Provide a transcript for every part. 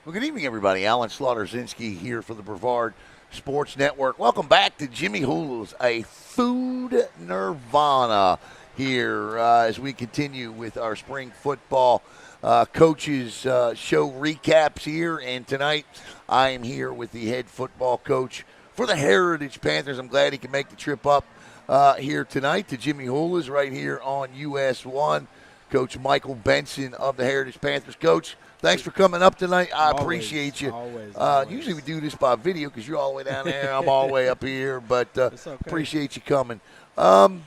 Well, good evening, everybody. Alan Slaughter-Zinski here for the Brevard Sports Network. Welcome back to Jimmy Hulu's A Food Nirvana here as we continue with our spring football coaches show recaps here. And tonight I am here with the head football coach for the Heritage Panthers. I'm glad he can make the trip up here tonight to Jimmy Hulu's right here on US 1. Coach Mykel Benson of the Heritage Panthers. Coach, thanks for coming up tonight. I appreciate you. Always. Usually we do this by video because you're all the way down there. I'm all the way up here, but Okay. appreciate you coming. All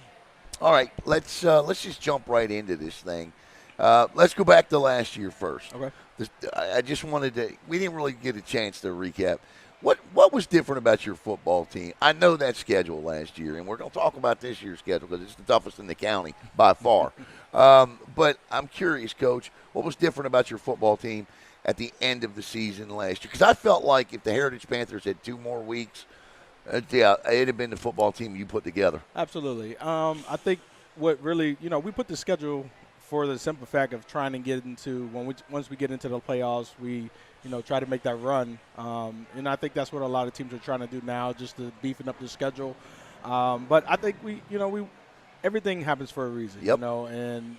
right, let's just jump right into this thing. Let's go back to last year first. Okay. I just wanted to. We didn't really get a chance to recap. What was different about your football team? I know that schedule last year, and we're going to talk about this year's schedule because it's the toughest in the county by far. But I'm curious, Coach, what was different about your football team at the end of the season last year? Because I felt like if the Heritage Panthers had 2 more weeks, it'd have been the football team you put together. Absolutely. I think what really, we put the schedule for the simple fact of trying to get into once we get into the playoffs, we try to make that run. And I think that's what a lot of teams are trying to do now, just to beefing up the schedule. But I think we everything happens for a reason, Yep. and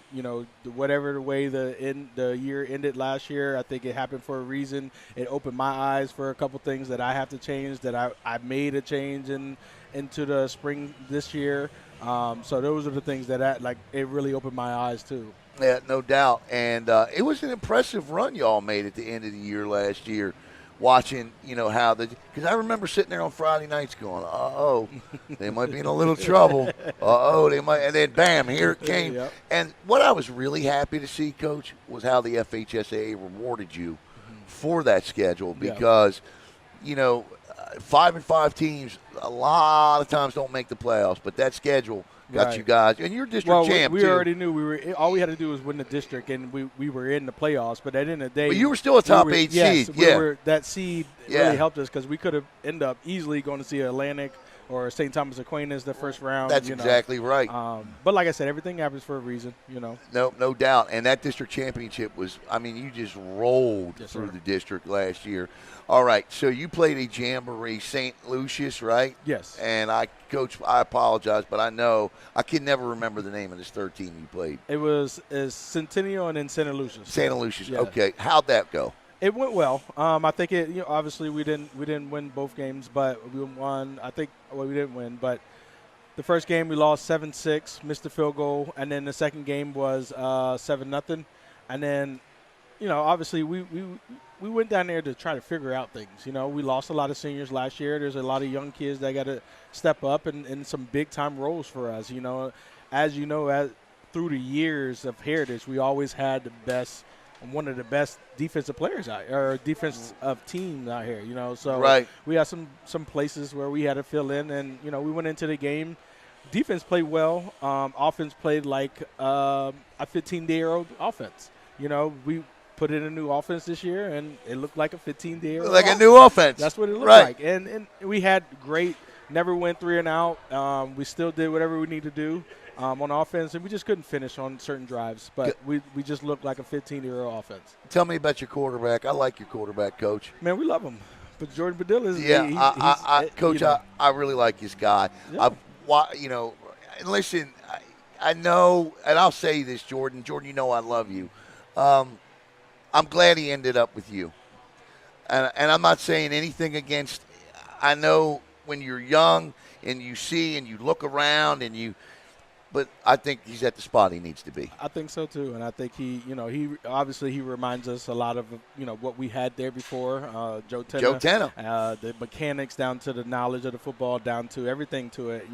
whatever the way the year ended last year, I think it happened for a reason. It opened my eyes for a couple things that I have to change, that I made a change into the spring this year. So those are the things that it really opened my eyes too. Yeah, no doubt. And it was an impressive run y'all made at the end of the year last year, watching, how because I remember sitting there on Friday nights going, uh-oh, they might be in a little trouble. Uh-oh, they might. And then, bam, here it came. Yep. And what I was really happy to see, Coach, was how the FHSAA rewarded you for that schedule because, 5-5 teams a lot of times don't make the playoffs, but that schedule got you guys, and you're district champ. We too. already knew all we had to do was win the district, and we were in the playoffs. But at the end of the day, But you were still a top 8 seed. That seed really helped us because we could have ended up easily going to see Atlantic or St. Thomas Aquinas the first round. That's exactly right. But like I said, everything happens for a reason. No doubt. And that district championship was, you just rolled through the district last year. All right, so you played a jamboree, St. Lucius, right? Yes. And Coach, I apologize, but I can never remember the name of this third team you played. It was Centennial and then Santa Lucius. Santa Lucius. Yeah. Okay. How'd that go? It went well. I think obviously we didn't win both games, but we won. We didn't win, but the first game we lost 7-6, missed the field goal, and then the second game was 7-0, and then obviously we went down there to try to figure out things. We lost a lot of seniors last year. There's a lot of young kids that got to step up and some big time roles for us. As through the years of Heritage, we always had one of the best defensive players out here, or defensive team out here, So right. We had some places where we had to fill in, and, we went into the game. Defense played well. Offense played like a 15-day-old offense. We put in a new offense this year, and it looked like a 15-day-old Like a new offense. That's what it looked right. like. And we had never went 3 and out. We still did whatever we need to do on offense, and we just couldn't finish on certain drives. But we just looked like a 15-year-old offense. Tell me about your quarterback. I like your quarterback, Coach. Man, we love him. But Jordan Badilla is Coach, I really like this guy. Yeah. Listen, I know, and I'll say this, Jordan. Jordan, I love you. I'm glad he ended up with you. And I'm not saying anything against – I know when you're young and you see and you look around but I think he's at the spot he needs to be. I think so too, and I think he obviously he reminds us a lot of what we had there before. Joe Tenna. The mechanics down to the knowledge of the football, down to everything to it.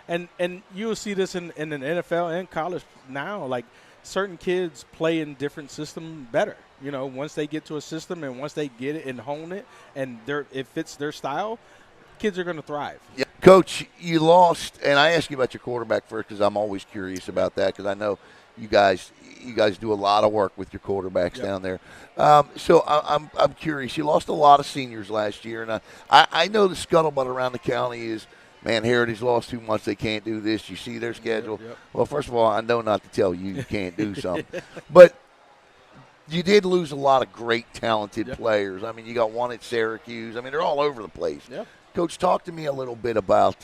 And you'll see this in the NFL and college now. Like certain kids play in different systems better. Once they get to a system and once they get it and hone it, and it fits their style, kids are going to thrive. Yeah. Coach, you lost, and I ask you about your quarterback first because I'm always curious about that because I know you guys do a lot of work with your quarterbacks down there. So I'm curious. You lost a lot of seniors last year, and I know the scuttlebutt around the county is, man, Heritage lost too much. They can't do this. You see their schedule. Yep. Well, first of all, I know not to tell you can't do something. But you did lose a lot of great, talented players. I mean, you got one at Syracuse. I mean, they're all over the place. Yeah. Coach, talk to me a little bit about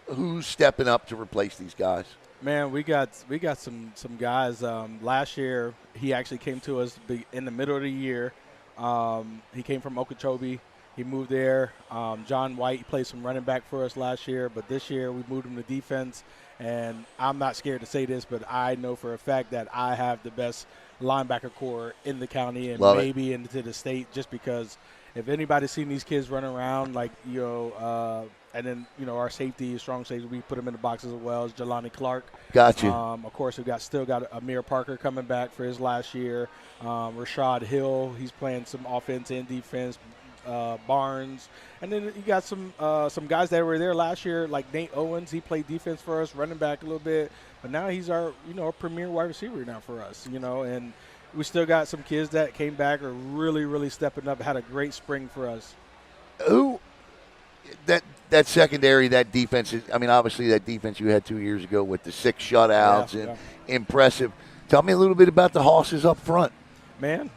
who's stepping up to replace these guys. Man, we got some guys. Last year, he actually came to us in the middle of the year. He came from Okeechobee. He moved there. John White played some running back for us last year, but this year we moved him to defense. And I'm not scared to say this, but I know for a fact that I have the best linebacker core in the county and maybe into the state, just because if anybody's seen these kids run around, like, and then, our safety, strong safety, we put them in the box as well as Jelani Clark. Got you. Of course, we still got Amir Parker coming back for his last year. Rashad Hill, he's playing some offense and defense. Barnes, and then you got some guys that were there last year, like Nate Owens. He played defense for us, running back a little bit, but now he's our premier wide receiver now for us. And we still got some kids that came back are really, really stepping up. Had a great spring for us. Who that secondary, that defense is, I mean, obviously that defense you had 2 years ago with the 6 shutouts and impressive. Tell me a little bit about the Hosses up front. Man,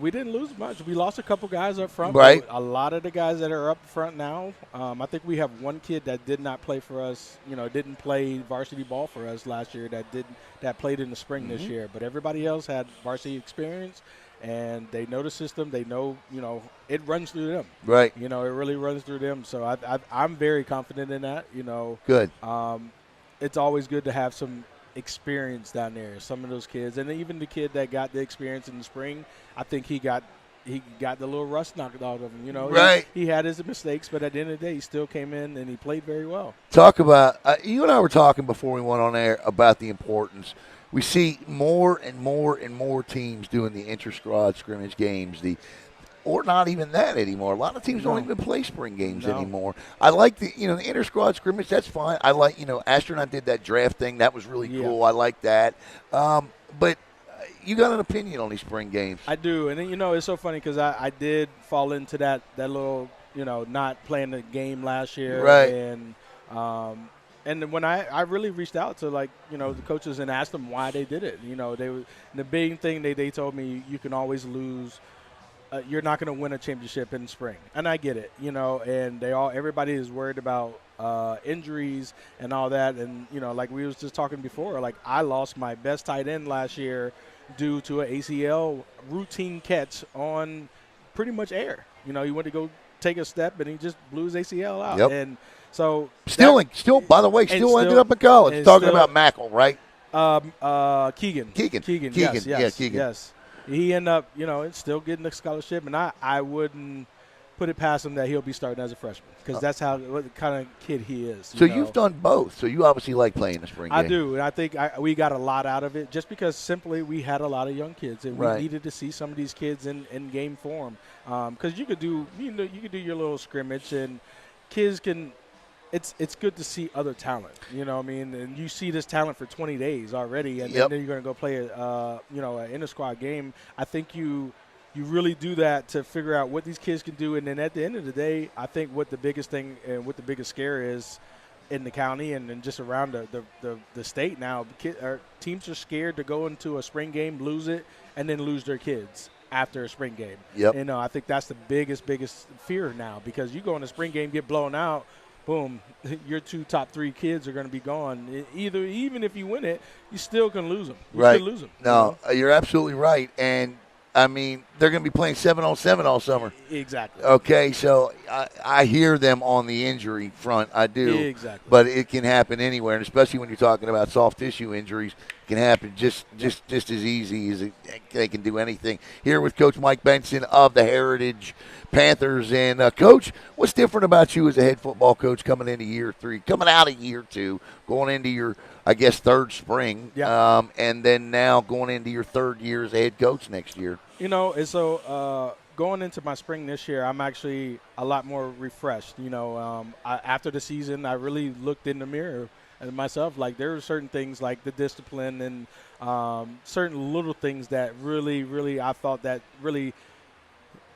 we didn't lose much. We lost a couple guys up front. Right. A lot of the guys that are up front now, I think we have one kid that did not play for us, didn't play varsity ball for us last year that played in the spring this year. But everybody else had varsity experience, and they know the system. They know, it runs through them. Right. It really runs through them. So I'm very confident in that, Good. It's always good to have some experience down there, some of those kids, and even the kid that got the experience in the spring, I think he got the little rust knocked out of him. Right. He had his mistakes, but at the end of the day, he still came in and he played very well. Talk about you and I were talking before we went on air about the importance. We see more and more and more teams doing the inter-squad scrimmage games, or not even that anymore. A lot of teams don't even play spring games anymore. I like the inter-squad scrimmage. That's fine. I like, Astronaut did that draft thing. That was really cool. I like that. But you got an opinion on these spring games. I do. And then, it's so funny because I did fall into that little, not playing the game last year. Right. And when I really reached out to, the coaches and asked them why they did it, the big thing they told me, you can always lose. You're not going to win a championship in spring, and I get it, and everybody is worried about injuries and all that, and like we was just talking before, like I lost my best tight end last year due to an ACL routine catch on pretty much air. He went to go take a step and he just blew his ACL out, and so still by the way, ended up in college. Talking about Mykel, right? Keegan. Yes. Yes. He ended up, still getting the scholarship, and I wouldn't put it past him that he'll be starting as a freshman because that's what kind of kid he is. So you've done both. So you obviously like playing the spring game. I do, and I think we got a lot out of it just because simply we had a lot of young kids, and we needed to see some of these kids in game form. Because you could do your little scrimmage, and kids can. It's good to see other talent, and you see this talent for 20 days already, and then you're going to go play an inter-squad game. I think you really do that to figure out what these kids can do, and then at the end of the day, I think what the biggest thing and what the biggest scare is in the county and just around the state now, teams are scared to go into a spring game, lose it, and then lose their kids after a spring game. Yep. I think that's the biggest fear now, because you go in a spring game, get blown out, boom, your 2 top 3 kids are going to be gone. Even if you win it, you still can lose them. You still lose them. No, you're absolutely right. And, I mean, they're going to be playing 7-on-7 all summer. Exactly. Okay, so I hear them on the injury front. I do. Exactly. But it can happen anywhere, and especially when you're talking about soft tissue injuries, it can happen just as easy as they can do anything. Here with Coach Mykel Benson of the Heritage Panthers. And, Coach, what's different about you as a head football coach coming into year 3, coming out of year 2, going into your, I guess, 3rd spring, and then now going into your 3rd year as a head coach next year? And so going into my spring this year, I'm actually a lot more refreshed. After the season, I really looked in the mirror at myself. Like, there were certain things like the discipline and certain little things that really, really I thought that really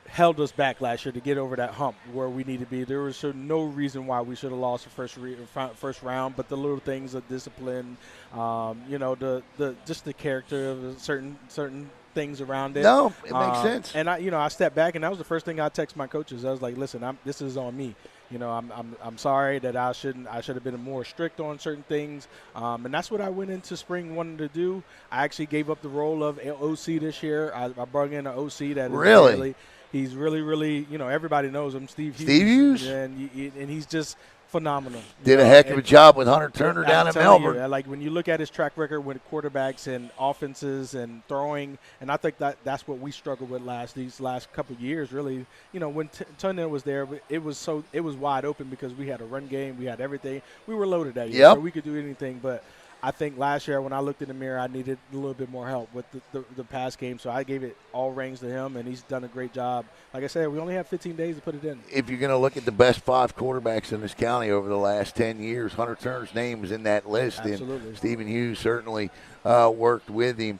held us back last year to get over that hump where we need to be. There was no reason why we should have lost the first round, but the little things of discipline, the just the character of certain things around it. No, it makes sense. And I stepped back, and that was the first thing I texted my coaches. I was like, listen, this is on me. I'm sorry that I should have been more strict on certain things, and that's what I went into spring wanting to do. I actually gave up the role of OC this year. I brought in an OC that really. He's really, really, everybody knows him, Steve Hughes. Steve Hughes? And he's just phenomenal. Did a heck of a job with Hunter Turner down in Melbourne. Like when you look at his track record with quarterbacks and offenses and throwing, and I think that's what we struggled with these last couple of years, really. When Turner was there, it was wide open because we had a run game, we had everything. We were loaded that year, so we could do anything, but I think last year when I looked in the mirror, I needed a little bit more help with the pass game, so I gave it all reins to him, and he's done a great job. Like I said, we only have 15 days to put it in. If you're going to look at the best 5 quarterbacks in this county over the last 10 years, Hunter Turner's name is in that list. Absolutely. And Stephen Hughes certainly worked with him.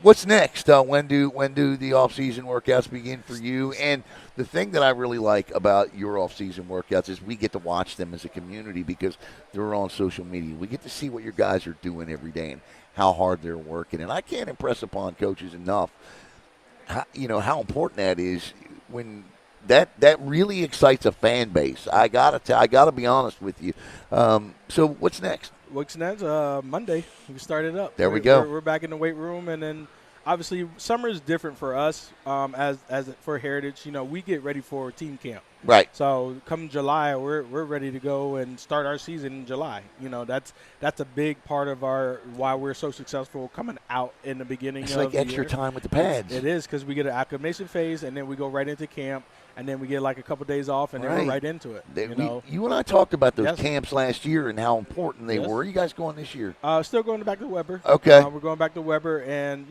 What's next? When do the off-season workouts begin for you? And the thing that I really like about your off-season workouts is we get to watch them as a community because they're on social media. We get to see what your guys are doing every day and how hard they're working. And I can't impress upon coaches enough how important that is when that really excites a fan base. I gotta be honest with you. So what's next? What's next? Monday. We started up. There we go. We're back in the weight room, and then obviously summer is different for us. As for Heritage, we get ready for team camp. Right. So come July, we're ready to go and start our season in July. That's a big part of why we're so successful coming out in the beginning. It's of like the extra year. time with the pads. It is because we get an acclimation phase, and then we go right into camp. And then we get like a couple days off, and then we're right into it. You and I talked about those camps last year and how important they were. Are you guys going this year? Still going back to Weber. Okay. We're going back to Weber, and,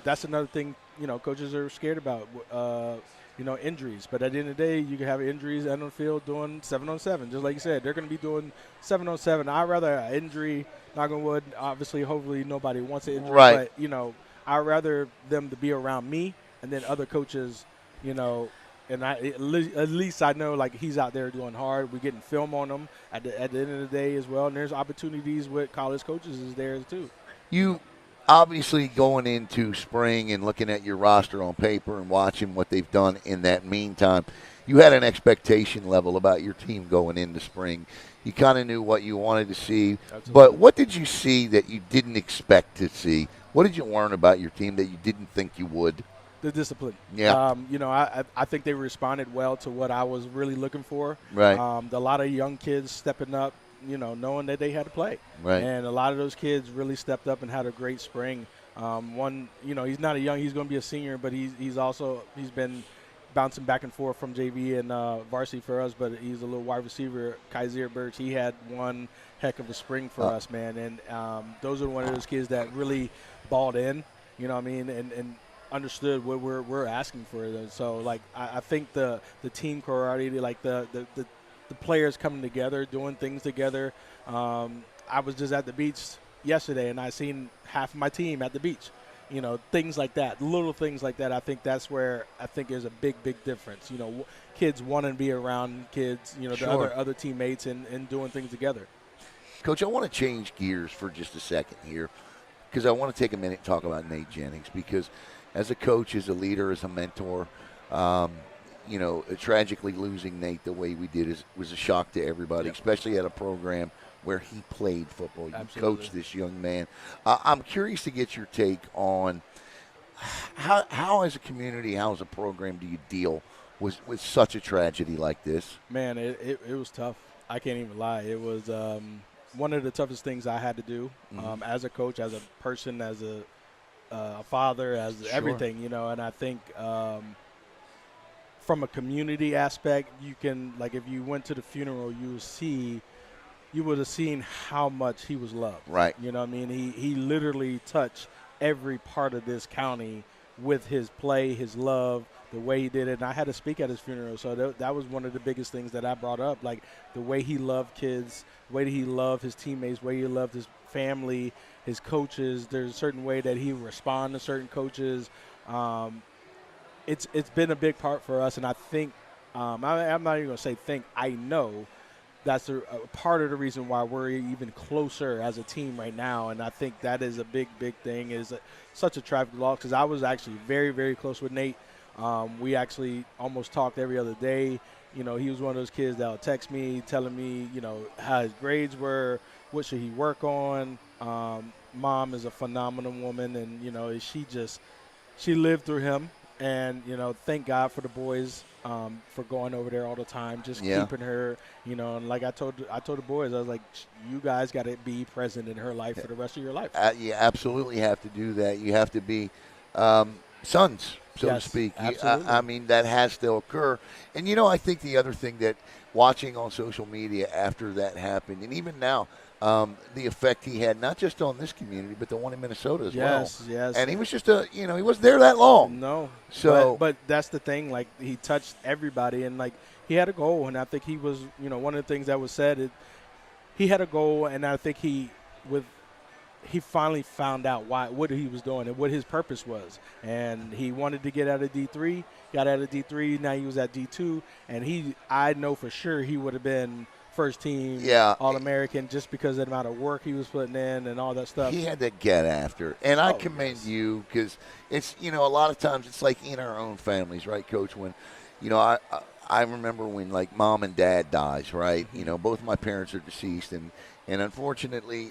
that's another thing, coaches are scared about, injuries. But at the end of the day, you can have injuries on the field doing 7-on-7. Just like you said, they're going to be doing 7-on-7. I'd rather an injury, knock on wood, obviously, hopefully nobody wants an injury. Right. But, I'd rather them to be around me and then other coaches, and at least I know, like, he's out there doing hard. We're getting film on him at the end of the day as well. And there's opportunities with college coaches is there too. You obviously going into spring and looking at your roster on paper and watching what they've done in that meantime, you had an expectation level about your team going into spring. You kind of knew what you wanted to see. Absolutely. But what did you see that you didn't expect to see? What did you learn about your team that you didn't think you would? The discipline. Yeah. I think they responded well to what I was really looking for. Right. A lot of young kids stepping up, knowing that they had to play. Right. And a lot of those kids really stepped up and had a great spring. He's not he's going to be a senior, but he's been bouncing back and forth from JV and varsity for us, but he's a little wide receiver, Kaiser Birch. He had one heck of a spring for us, man. And those are one of those kids that really balled in, and understood what we're asking for. So, like, I think the team camaraderie, like the players coming together, doing things together. I was just at the beach yesterday, and I seen half of my team at the beach. Things like that, little things like that. I think that's where I think there's a big difference. Kids want to be around kids, Sure. the other teammates and doing things together. Coach, I want to change gears for just a second here because I want to take a minute and talk about Nate Jennings because as a coach, as a leader, as a mentor, tragically losing Nate the way we did was a shock to everybody, especially at a program where he played football. You coached this young man. I'm curious to get your take on how as a community, how as a program do you deal with such a tragedy like this? Man, it was tough. I can't even lie. It was one of the toughest things I had to do as a coach, as a person, as a father, as everything, and I think from a community aspect, you can, like, if you went to the funeral, you would have seen how much he was loved. Right. He literally touched every part of this county with his play, his love, the way he did it. And I had to speak at his funeral, so that was one of the biggest things that I brought up, like the way he loved kids, the way he loved his teammates, the way he loved his family, his coaches. There's a certain way that he would respond to certain coaches. it's been a big part for us, and I think I'm not even going to say think. I know that's a part of the reason why we're even closer as a team right now, and I think that is a big thing. Is such a traffic loss because I was actually very close with Nate. We actually almost talked every other day. You know, he was one of those kids that would text me telling me, you know, how his grades were, what should he work on. Mom is a phenomenal woman, and you know, she lived through him, and you know, thank God for the boys for going over there all the time, just keeping her, you know. And like I told the boys, I was like, you guys got to be present in her life for the rest of your life. You absolutely have to do that. You have to be sons, so to speak. I mean, that has to occur. And you know, I think the other thing that watching on social media after that happened, and even now. The effect he had, not just on this community, but the one in Minnesota as well. Yes. And he was just he wasn't there that long. No. So, but that's the thing. Like, he touched everybody, and like he had a goal, and I think he was, you know, one of the things that was said. He had a goal, and I think he finally found out what he was doing and what his purpose was. And he wanted to get out of D3, got out of D3. Now he was at D2, and I know for sure he would have been first team All-American just because of the amount of work he was putting in and all that stuff. He had to get after. And I commend you because it's, you know, a lot of times it's like in our own families, right, Coach? When, you know, I remember when, like, mom and dad dies, right? You know, both my parents are deceased. And unfortunately,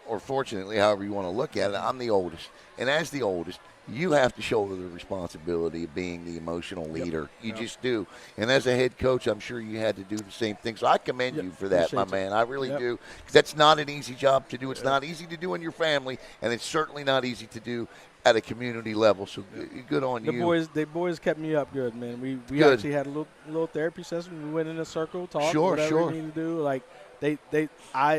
or fortunately, however you want to look at it, I'm the oldest. And as the oldest, you have to shoulder the responsibility of being the emotional leader. You just do. And as a head coach, I'm sure you had to do the same thing. So I commend you for that, my man. I really do. Because that's not an easy job to do. It's not easy to do in your family, and it's certainly not easy to do at a community level. So good on you. The boys kept me up good, man. We actually had a little therapy session. We went in a circle, talked, whatever we needed to do. Like, I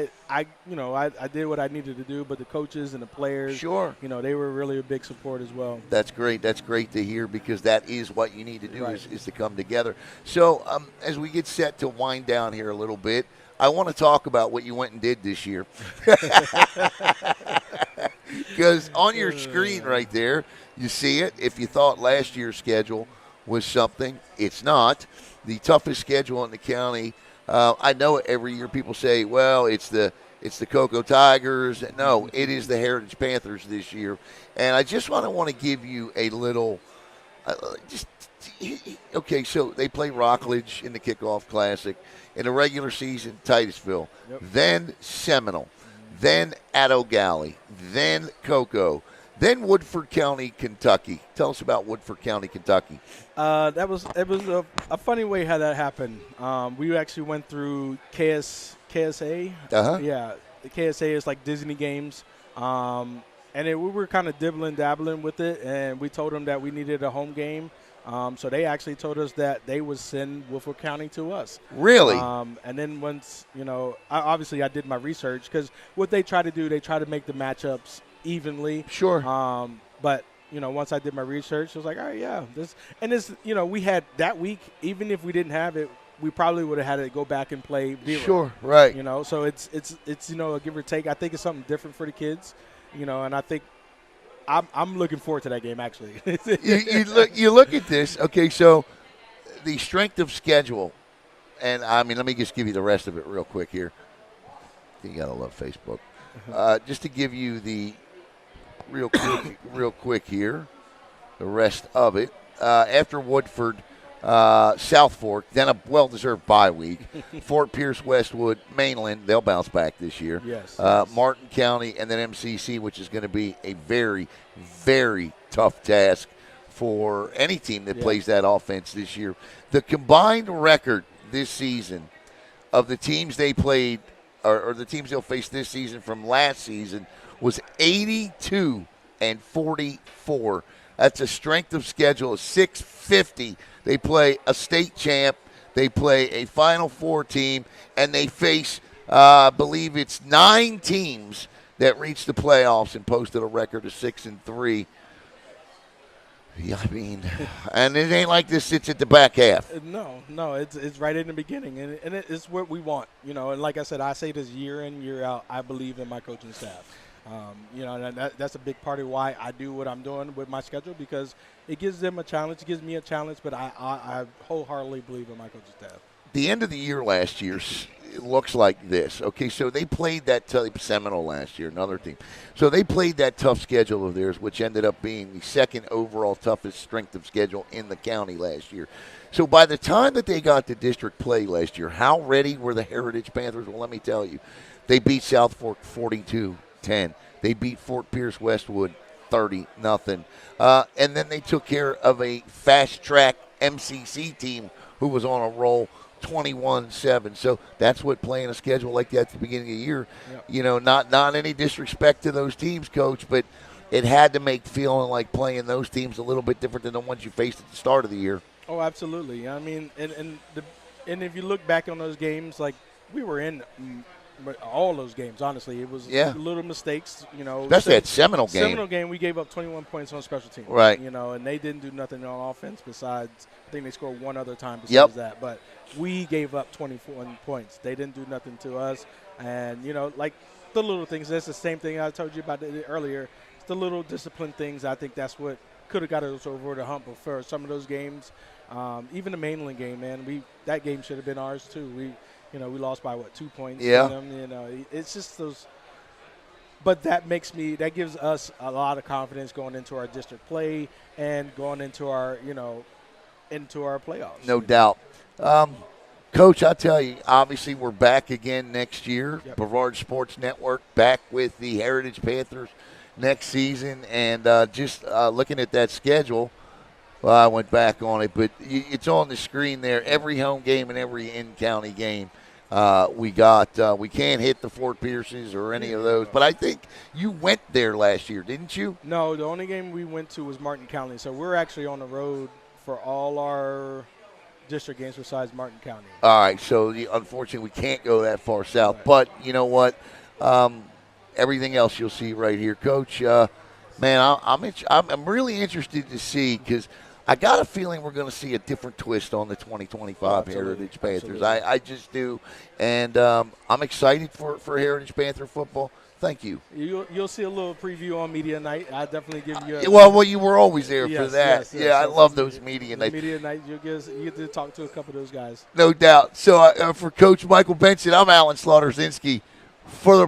did what I needed to do, but the coaches and the players, you know, they were really a big support as well. That's great. That's great to hear because that is what you need to do is to come together. So as we get set to wind down here a little bit, I want to talk about what you went and did this year. Because on your screen right there, you see it. If you thought last year's schedule was something, it's not. The toughest schedule in the county. I know every year people say, well, it's the Cocoa Tigers. No, it is the Heritage Panthers this year. And I just want to give you a little okay, so they play Rockledge in the kickoff classic. In the regular season, Titusville. Then Seminole. Then Addo Galley. Then Cocoa. Then Woodford County, Kentucky. Tell us about Woodford County, Kentucky. It was a funny way how that happened. We actually went through KSA. Yeah, the KSA is like Disney games. And we were kind of dabbling with it, and we told them that we needed a home game. So they actually told us that they would send Woodford County to us. Really? And then once, you know, I did my research because what they try to do, they try to make the matchups evenly. Sure. But, you know, once I did my research, I was like, all right, yeah. You know, we had that week, even if we didn't have it, we probably would have had to go back and play Vera. Sure, right. You know, so it's you know, a give or take. I think it's something different for the kids, you know, and I think I'm looking forward to that game, actually. you look at this. Okay, so the strength of schedule, and, I mean, let me just give you the rest of it real quick here. You got to love Facebook. Just to give you the real quick here, the rest of it. After Woodford, South Fork, then a well-deserved bye week. Fort Pierce, Westwood, Mainland, they'll bounce back this year. Yes. Martin County, and then MCC, which is going to be a very, very tough task for any team that plays that offense this year. The combined record this season of the teams they played or the teams they'll face this season from last season was 82-44. That's a strength of schedule of 650. They play a state champ, they play a Final Four team, and they face, I believe it's 9 teams that reached the playoffs and posted a record of 6-3. Yeah, I mean, and it ain't like this sits at the back half. No, it's right in the beginning, and it's what we want, you know. And like I said, I say this year in, year out. I believe in my coaching staff. And that's a big part of why I do what I'm doing with my schedule, because it gives them a challenge, it gives me a challenge, but I wholeheartedly believe in my coaching staff. The end of the year last year it looks like this. Okay, so they played that Seminole last year, another team. So they played that tough schedule of theirs, which ended up being the second overall toughest strength of schedule in the county last year. So by the time that they got to district play last year, how ready were the Heritage Panthers? Well, let me tell you, they beat South Fork 42-10. They beat Fort Pierce Westwood 30-0. And then they took care of a fast-track MCC team who was on a roll, 21-7. So that's what playing a schedule like that at the beginning of the year, not any disrespect to those teams, Coach, but it had to make feeling like playing those teams a little bit different than the ones you faced at the start of the year. Oh, absolutely. I mean, and if you look back on those games, like we were in all those games, honestly. It was little mistakes, Especially that Seminole game. Seminole game, we gave up 21 points on special teams. Right. And they didn't do nothing on offense besides, I think they scored one other time besides that. But we gave up 21 points. They didn't do nothing to us. And, like the little things, that's the same thing I told you about earlier. It's the little discipline things. I think that's what could have got us over the hump for some of those games. Even the Mainland game, man, that game should have been ours too. We lost by 2 points. Yeah. It's just those. But that gives us a lot of confidence going into our district play and going into our playoffs. No doubt. Coach, I'll tell you, obviously we're back again next year. Yep. Brevard Sports Network back with the Heritage Panthers next season. And just looking at that schedule, well, I went back on it, but it's on the screen there. Every home game and every in-county game we got. We can't hit the Fort Pierces or any of those. But I think you went there last year, didn't you? No, the only game we went to was Martin County. So we're actually on the road for all our district games besides Martin County. All right, so unfortunately we can't go that far south. Right. But you know what? Everything else you'll see right here. Coach, man, I'm really interested to see, because I got a feeling we're going to see a different twist on the 2025 Heritage Panthers. I just do. And I'm excited for Heritage Panther football. Thank you. You'll see a little preview on media night. I definitely give you. Well, you were always there for that. Yes, I love those media nights. Media night, you get to talk to a couple of those guys. No doubt. So for Coach Mykel Benson, I'm Alan Slaughter-Zinski for the